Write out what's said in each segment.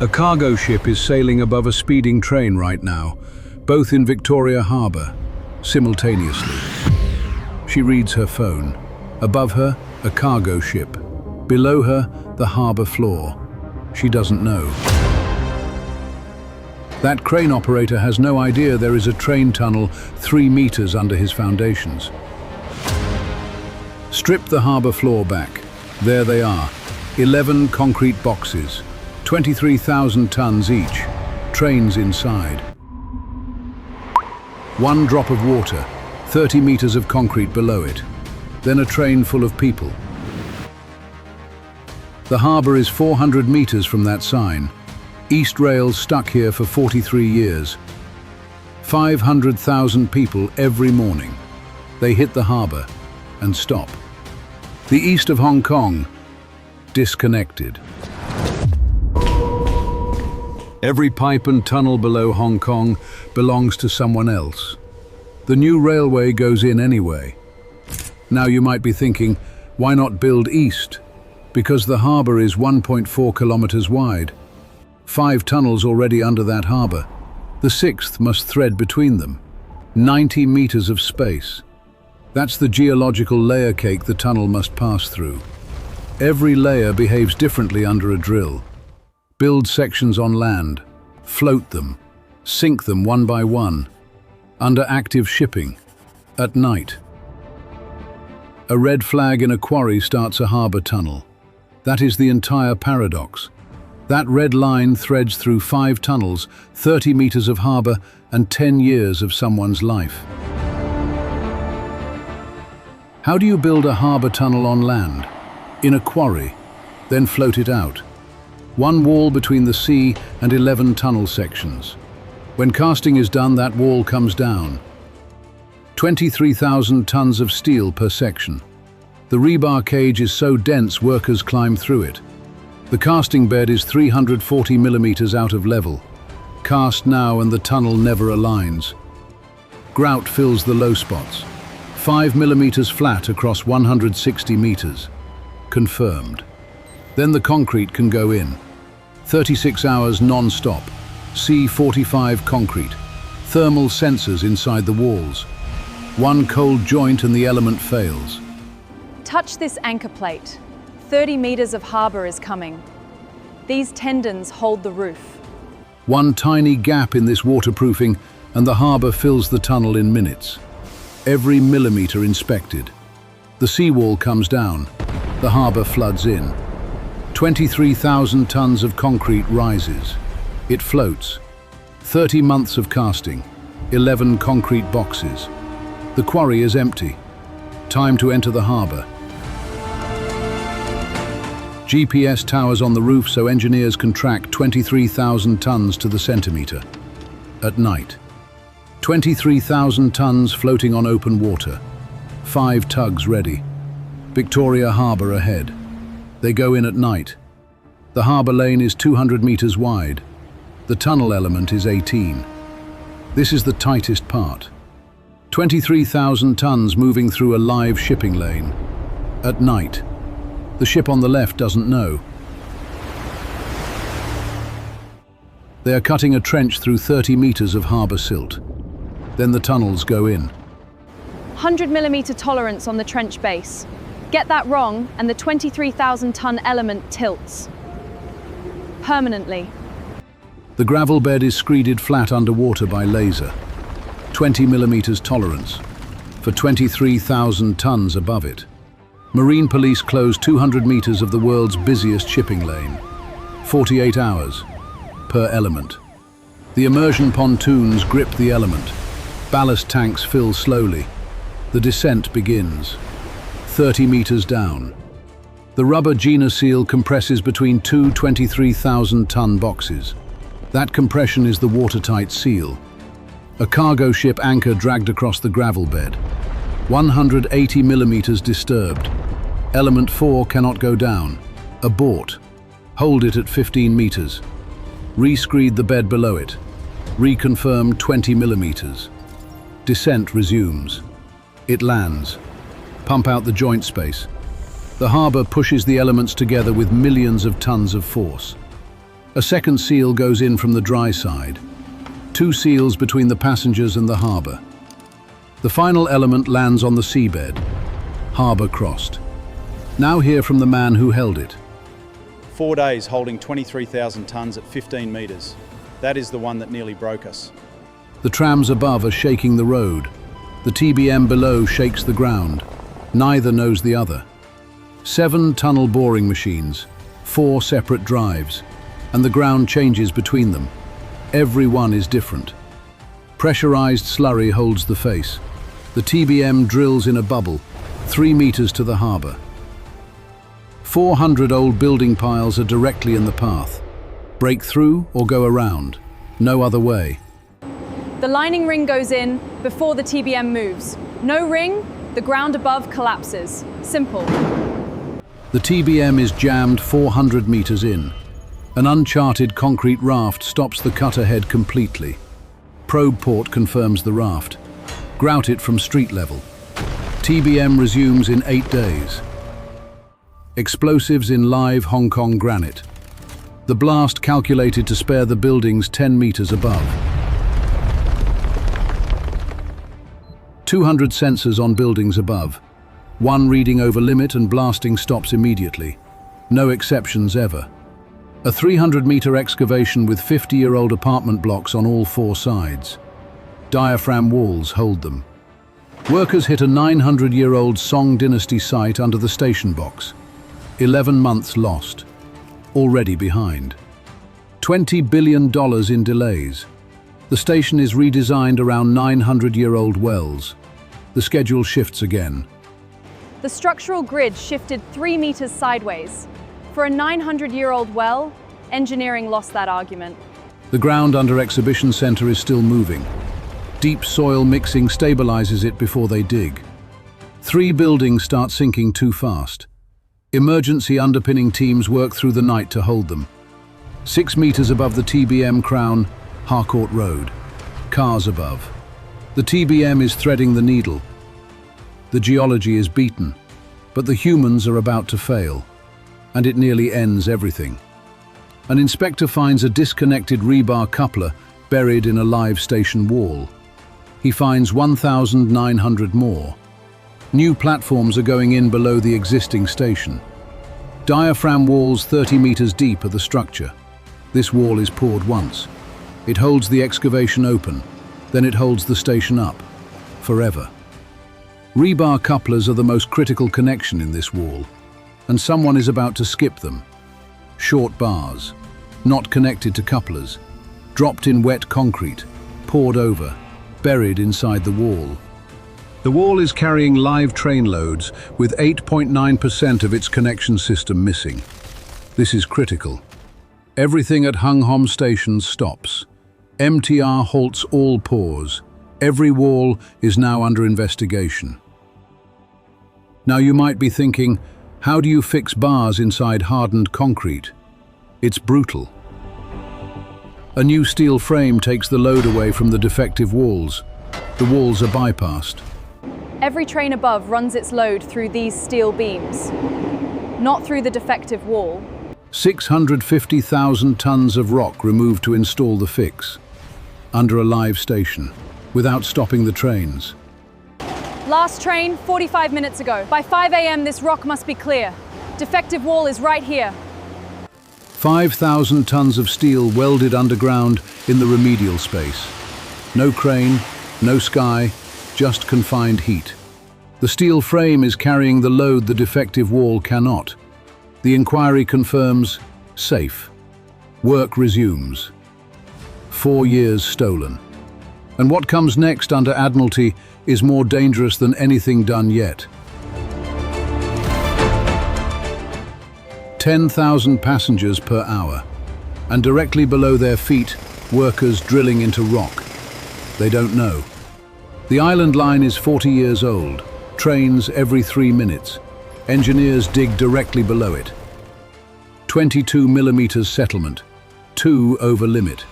A cargo ship is sailing above a speeding train right now, both in Victoria Harbour, simultaneously. She reads her phone. Above her, a cargo ship. Below her, the harbour floor. She doesn't know. That crane operator has no idea there is a train tunnel 3 meters under his foundations. Strip the harbour floor back. There they are, 11 concrete boxes, 23,000 tons each, trains inside. 1 drop of water, 30 meters of concrete below it, then a train full of people. The harbour is 400 meters from that sign. East Rail's stuck here for 43 years. 500,000 people every morning. They hit the harbour and stop. The east of Hong Kong, disconnected. Every pipe and tunnel below Hong Kong belongs to someone else. The new railway goes in anyway. Now you might be thinking, why not build east? Because the harbour is 1.4 kilometers wide. 5 tunnels already under that harbour. The 6th must thread between them. 90 meters of space. That's the geological layer cake the tunnel must pass through. Every layer behaves differently under a drill. Build sections on land, float them, sink them one by one, under active shipping, at night. A red flag in a quarry starts a harbour tunnel. That is the entire paradox. That red line threads through 5 tunnels, 30 meters of harbour, and 10 years of someone's life. How do you build a harbour tunnel on land? In a quarry, then float it out. 1 wall between the sea and 11 tunnel sections. When casting is done, that wall comes down. 23,000 tons of steel per section. The rebar cage is so dense workers climb through it. The casting bed is 340 millimeters out of level. Cast now and the tunnel never aligns. Grout fills the low spots. 5 millimeters flat across 160 meters. Confirmed. Then the concrete can go in. 36 hours non-stop. C45 concrete. Thermal sensors inside the walls. 1 cold joint and the element fails. Touch this anchor plate. 30 meters of harbour is coming. These tendons hold the roof. 1 tiny gap in this waterproofing and the harbour fills the tunnel in minutes. Every millimeter inspected. The seawall comes down. The harbour floods in. 23,000 tons of concrete rises. It floats. 30 months of casting. 11 concrete boxes. The quarry is empty. Time to enter the harbour. GPS towers on the roof so engineers can track 23,000 tons to the centimetre. At night. 23,000 tons floating on open water. 5 tugs ready. Victoria Harbour ahead. They go in at night. The harbour lane is 200 meters wide. The tunnel element is 18. This is the tightest part. 23,000 tons moving through a live shipping lane. At night. The ship on the left doesn't know. They are cutting a trench through 30 meters of harbour silt. Then the tunnels go in. 100 millimeter tolerance on the trench base. Get that wrong and the 23,000 ton element tilts. Permanently. The gravel bed is screeded flat underwater by laser. 20 millimeters tolerance for 23,000 tons above it. Marine police close 200 meters of the world's busiest shipping lane. 48 hours per element. The immersion pontoons grip the element. Ballast tanks fill slowly. The descent begins. 30 meters down. The rubber Gina seal compresses between 2 23,000-ton boxes. That compression is the watertight seal. A cargo ship anchor dragged across the gravel bed. 180 millimeters disturbed. Element 4 cannot go down. Abort. Hold it at 15 meters. Rescreed the bed below it. Reconfirm 20 millimeters. Descent resumes. It lands. Pump out the joint space. The harbour pushes the elements together with millions of tons of force. A second seal goes in from the dry side. 2 seals between the passengers and the harbour. The final element lands on the seabed. Harbour crossed. Now hear from the man who held it. 4 days holding 23,000 tonnes at 15 metres. That is the one that nearly broke us. The trams above are shaking the road. The TBM below shakes the ground. Neither knows the other. 7 tunnel boring machines, 4 separate drives, and the ground changes between them. Every one is different. Pressurized slurry holds the face. The TBM drills in a bubble, 3 meters to the harbour. 400 old building piles are directly in the path. Break through or go around. No other way. The lining ring goes in before the TBM moves. No ring, the ground above collapses. Simple. The TBM is jammed 400 meters in. An uncharted concrete raft stops the cutter head completely. Probe port confirms the raft. Grout it from street level. TBM resumes in 8 days. Explosives in live Hong Kong granite. The blast calculated to spare the buildings 10 meters above. 200 sensors on buildings above. 1 reading over limit and blasting stops immediately. No exceptions ever. A 300-meter excavation with 50-year-old apartment blocks on all 4 sides. Diaphragm walls hold them. Workers hit a 900-year-old Song Dynasty site under the station box. 11 months lost. Already behind. $20 billion in delays. The station is redesigned around 900-year-old wells. The schedule shifts again. The structural grid shifted 3 meters sideways. For a 900-year-old well, engineering lost that argument. The ground under Exhibition Centre is still moving. Deep soil mixing stabilizes it before they dig. 3 buildings start sinking too fast. Emergency underpinning teams work through the night to hold them. 6 meters above the TBM crown, Harcourt Road. Cars above. The TBM is threading the needle. The geology is beaten, but the humans are about to fail, and it nearly ends everything. An inspector finds a disconnected rebar coupler buried in a live station wall. He finds 1,900 more. New platforms are going in below the existing station. Diaphragm walls 30 meters deep are the structure. This wall is poured once. It holds the excavation open, then it holds the station up, forever. Rebar couplers are the most critical connection in this wall, and someone is about to skip them. Short bars, not connected to couplers, dropped in wet concrete, poured over, buried inside the wall. The wall is carrying live train loads with 8.9% of its connection system missing. This is critical. Everything at Hung Hom Station stops. MTR halts all pours. Every wall is now under investigation. Now you might be thinking, how do you fix bars inside hardened concrete? It's brutal. A new steel frame takes the load away from the defective walls. The walls are bypassed. Every train above runs its load through these steel beams, not through the defective wall. 650,000 tons of rock removed to install the fix, under a live station, without stopping the trains. Last train, 45 minutes ago. By 5 a.m. this rock must be clear. Defective wall is right here. 5,000 tons of steel welded underground in the remedial space. No crane, no sky, just confined heat. The steel frame is carrying the load the defective wall cannot. The inquiry confirms, safe. Work resumes. 4 years stolen. And what comes next under Admiralty is more dangerous than anything done yet. 10,000 passengers per hour, and directly below their feet, workers drilling into rock. They don't know. The island line is 40 years old, trains every 3 minutes. Engineers dig directly below it. 22 millimeters settlement, 2 over limit.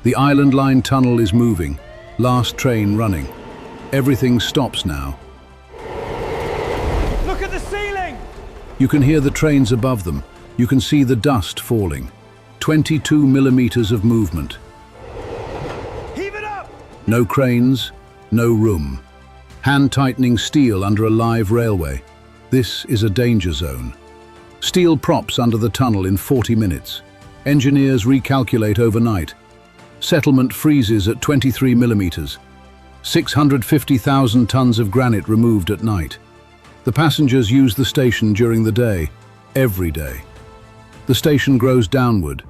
The island line tunnel is moving, last train running. Everything stops now. Look at the ceiling! You can hear the trains above them. You can see the dust falling. 22 millimeters of movement. Heave it up! No cranes, no room. Hand-tightening steel under a live railway. This is a danger zone. Steel props under the tunnel in 40 minutes. Engineers recalculate overnight. Settlement freezes at 23 millimeters. 650,000 tons of granite removed at night. The passengers use the station during the day, every day. The station grows downward.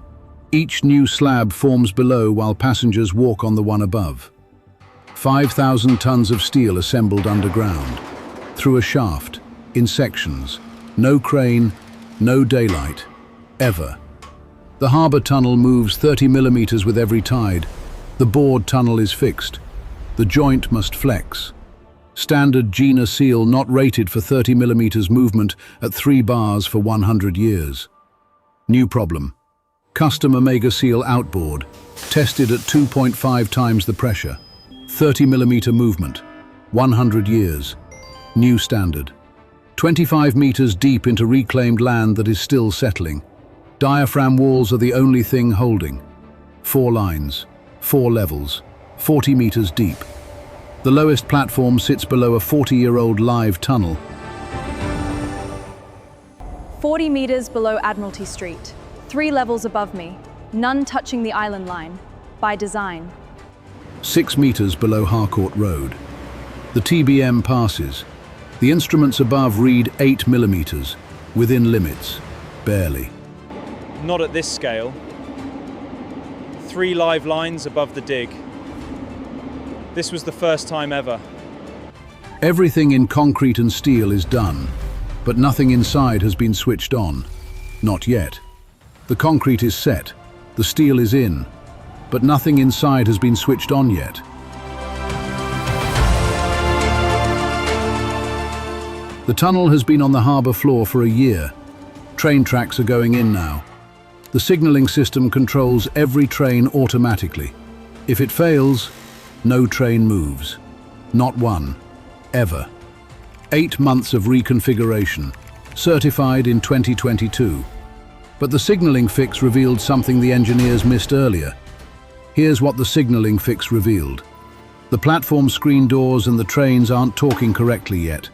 Each new slab forms below while passengers walk on the one above. 5,000 tons of steel assembled underground, through a shaft, in sections. No crane, no daylight, ever. The harbour tunnel moves 30 millimeters with every tide. The bored tunnel is fixed. The joint must flex. Standard Gina seal not rated for 30 millimeters movement at 3 bars for 100 years. New problem. Custom Omega seal outboard, tested at 2.5 times the pressure. 30 millimeter movement, 100 years. New standard. 25 meters deep into reclaimed land that is still settling. Diaphragm walls are the only thing holding. 4 lines, 4 levels, 40 meters deep. The lowest platform sits below a 40-year-old live tunnel. 40 meters below Admiralty Street, 3 levels above me, none touching the island line, by design. 6 meters below Harcourt Road. The TBM passes. The instruments above read 8 millimeters, within limits, barely. Not at this scale. 3 live lines above the dig. This was the first time ever. Everything in concrete and steel is done, but nothing inside has been switched on. Not yet. The concrete is set, the steel is in, but nothing inside has been switched on yet. The tunnel has been on the harbour floor for a year. Train tracks are going in now. The signalling system controls every train automatically. If it fails, no train moves. Not one. Ever. 8 months of reconfiguration, certified in 2022. But the signalling fix revealed something the engineers missed earlier. Here's what the signalling fix revealed. The platform screen doors and the trains aren't talking correctly yet.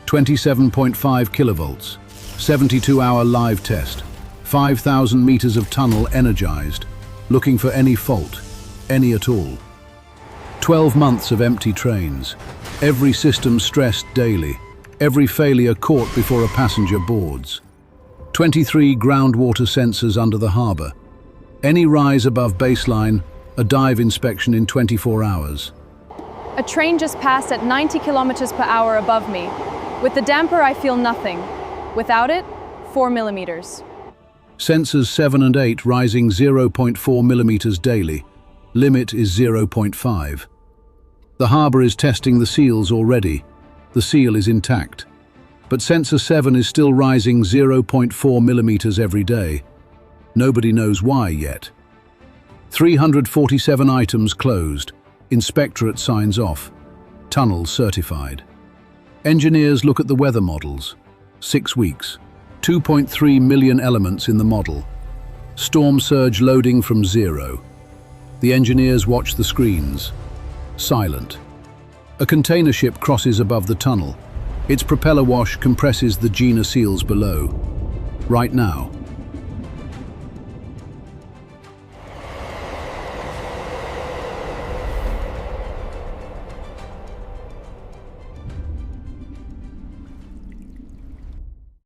27.5 kilovolts, 72-hour live test, 5,000 meters of tunnel energized, looking for any fault, any at all. 12 months of empty trains, every system stressed daily, every failure caught before a passenger boards. 23 groundwater sensors under the harbour. Any rise above baseline, a dive inspection in 24 hours. A train just passed at 90 kilometers per hour above me. With the damper, I feel nothing. Without it, 4 millimeters. Sensors 7 and 8 rising 0.4 millimeters daily. Limit is 0.5. The harbour is testing the seals already. The seal is intact. But sensor 7 is still rising 0.4 millimeters every day. Nobody knows why yet. 347 items closed. Inspectorate signs off. Tunnel certified. Engineers look at the weather models. 6 weeks. 2.3 million elements in the model. Storm surge loading from 0. The engineers watch the screens. Silent. A container ship crosses above the tunnel. Its propeller wash compresses the Gina seals below. Right now,